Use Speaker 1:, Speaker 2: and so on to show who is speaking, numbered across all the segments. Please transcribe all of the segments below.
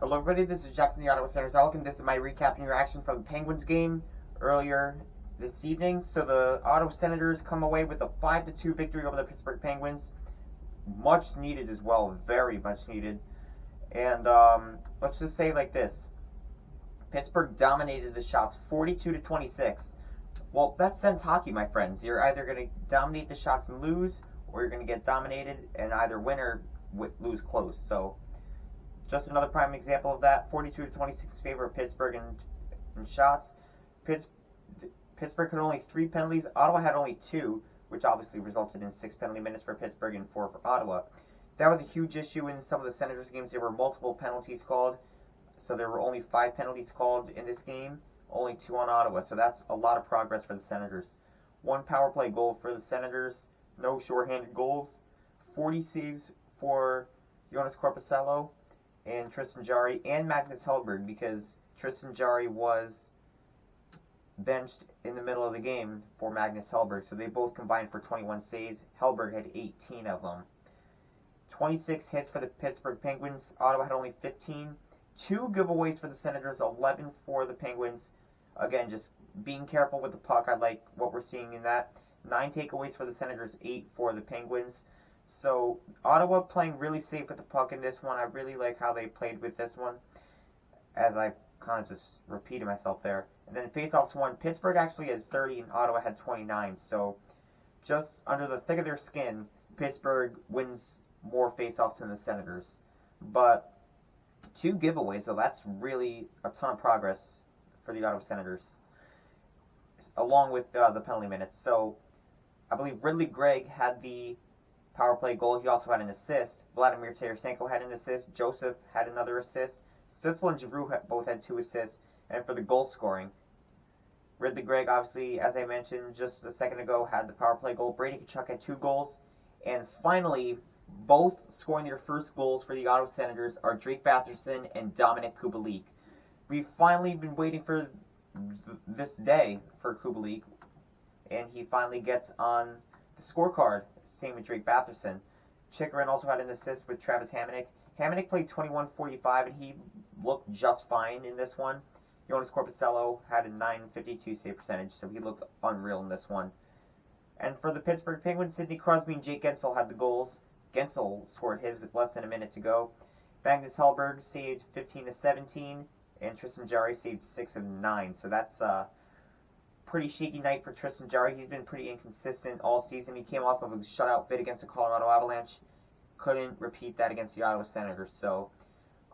Speaker 1: Hello everybody, this is Jack from the Ottawa Senators Elk, and this is my recap and reaction from the Penguins game earlier this evening. So the Ottawa Senators come away with a 5-2 victory over the Pittsburgh Penguins. Much needed as well, very much needed. And let's just say it like this. Pittsburgh dominated the shots 42-26. Well, that sends hockey, my friends. You're either going to dominate the shots and lose, or you're going to get dominated and either win or lose close. So just another prime example of that. 42-26 favor of Pittsburgh in shots. Pittsburgh had only 3 penalties. Ottawa had only 2, which obviously resulted in 6 penalty minutes for Pittsburgh and 4 for Ottawa. That was a huge issue in some of the Senators games. There were multiple penalties called, so there were only 5 penalties called in this game, only 2 on Ottawa. So that's a lot of progress for the Senators. 1 power play goal for the Senators. No shorthanded goals. 40 saves for Joonas Korpisalo and Tristan Jarry and Magnus Hellberg, because Tristan Jarry was benched in the middle of the game for Magnus Hellberg. So they both combined for 21 saves. Hellberg had 18 of them. 26 hits for the Pittsburgh Penguins. Ottawa had only 15. 2 giveaways for the Senators, 11 for the Penguins. Again, just being careful with the puck. I like what we're seeing in that. 9 takeaways for the Senators, 8 for the Penguins. So Ottawa playing really safe with the puck in this one. I really like how they played with this one, as I kind of just repeated myself there. And then faceoffs won. Pittsburgh actually had 30 and Ottawa had 29. So just under the thick of their skin, Pittsburgh wins more faceoffs than the Senators. But 2 giveaways, so that's really a ton of progress for the Ottawa Senators, along with the penalty minutes. So I believe Ridley Gregg had the power play goal. He also had an assist. Vladimir Tarasenko had an assist. Joseph had another assist. Stützle and Giroux both had 2 assists. And for the goal scoring, Ridley Gregg, obviously, as I mentioned just a second ago, had the power play goal. Brady Tkachuk had 2 goals. And finally, both scoring their first goals for the Ottawa Senators are Drake Batherson and Dominik Kubalik. We've finally been waiting for this day for Kubalik, and he finally gets on the scorecard. Same with Drake Batherson. Chychrun also had an assist with Travis Hamonic. Hamonic played 21-45, and he looked just fine in this one. Joonas Korpisalo had a .952 save percentage, so he looked unreal in this one. And for the Pittsburgh Penguins, Sidney Crosby and Jake Guentzel had the goals. Guentzel scored his with less than a minute to go. Magnus Hellberg saved 15-17, and Tristan Jarry saved 6 of 9. So that's pretty shaky night for Tristan Jarry. He's been pretty inconsistent all season. He came off of a shutout bid against the Colorado Avalanche. Couldn't repeat that against the Ottawa Senators. So,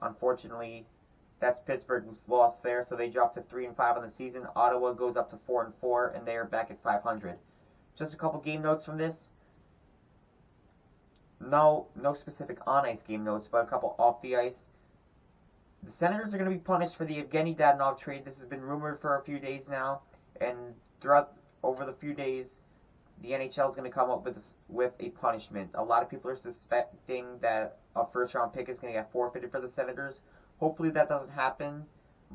Speaker 1: unfortunately, that's Pittsburgh's loss there. So they dropped to 3-5 on the season. Ottawa goes up to 4-4, and they are back at 500. Just a couple game notes from this. No specific on-ice game notes, but a couple off the ice. The Senators are going to be punished for the Evgeny Dadonov trade. This has been rumored for a few days now. And over the few days, the NHL is going to come up with a punishment. A lot of people are suspecting that a first-round pick is going to get forfeited for the Senators. Hopefully that doesn't happen.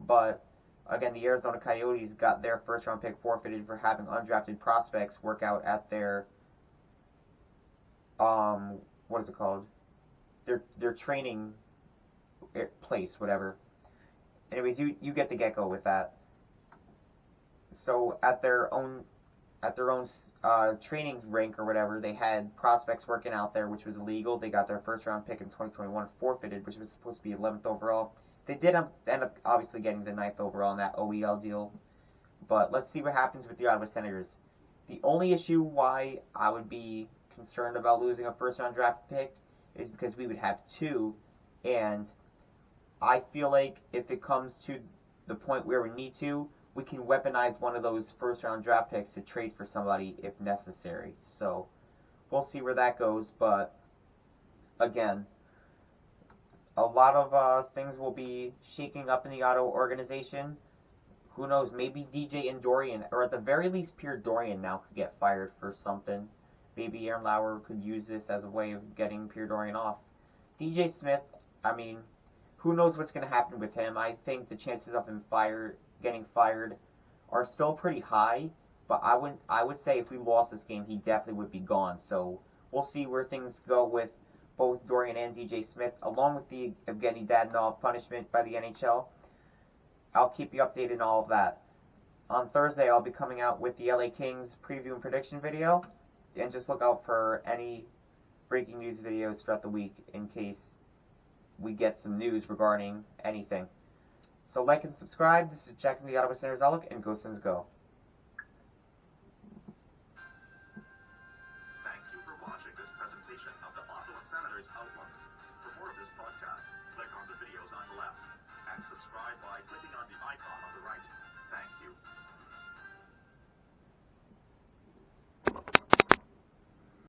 Speaker 1: But, again, the Arizona Coyotes got their first-round pick forfeited for having undrafted prospects work out at their, what is it called? Their training place, whatever. Anyways, you get the get-go with that. So at their own training rink or whatever, they had prospects working out there, which was illegal. They got their first round pick in 2021 forfeited, which was supposed to be 11th overall. They did end up obviously getting the 9th overall in that OEL deal. But let's see what happens with the Ottawa Senators. The only issue why I would be concerned about losing a first round draft pick is because we would have 2, and I feel like if it comes to the point where we need to, we can weaponize one of those first-round draft picks to trade for somebody if necessary. So we'll see where that goes. But again, a lot of things will be shaking up in the Ottawa organization. Who knows? Maybe DJ and Dorian, or at the very least, Pierre Dorian now could get fired for something. Maybe Aaron Lauer could use this as a way of getting Pierre Dorian off. DJ Smith, I mean, who knows what's going to happen with him? I think the chances of him getting fired are still pretty high, but I would say if we lost this game, he definitely would be gone. So we'll see where things go with both Dorian and DJ Smith, along with the Evgeny Dadonov punishment by the NHL. I'll keep you updated on all of that. On Thursday, I'll be coming out with the LA Kings preview and prediction video, and just look out for any breaking news videos throughout the week in case we get some news regarding anything. So like and subscribe. This is Jack from the Ottawa Senators Outlook, and go Sens go.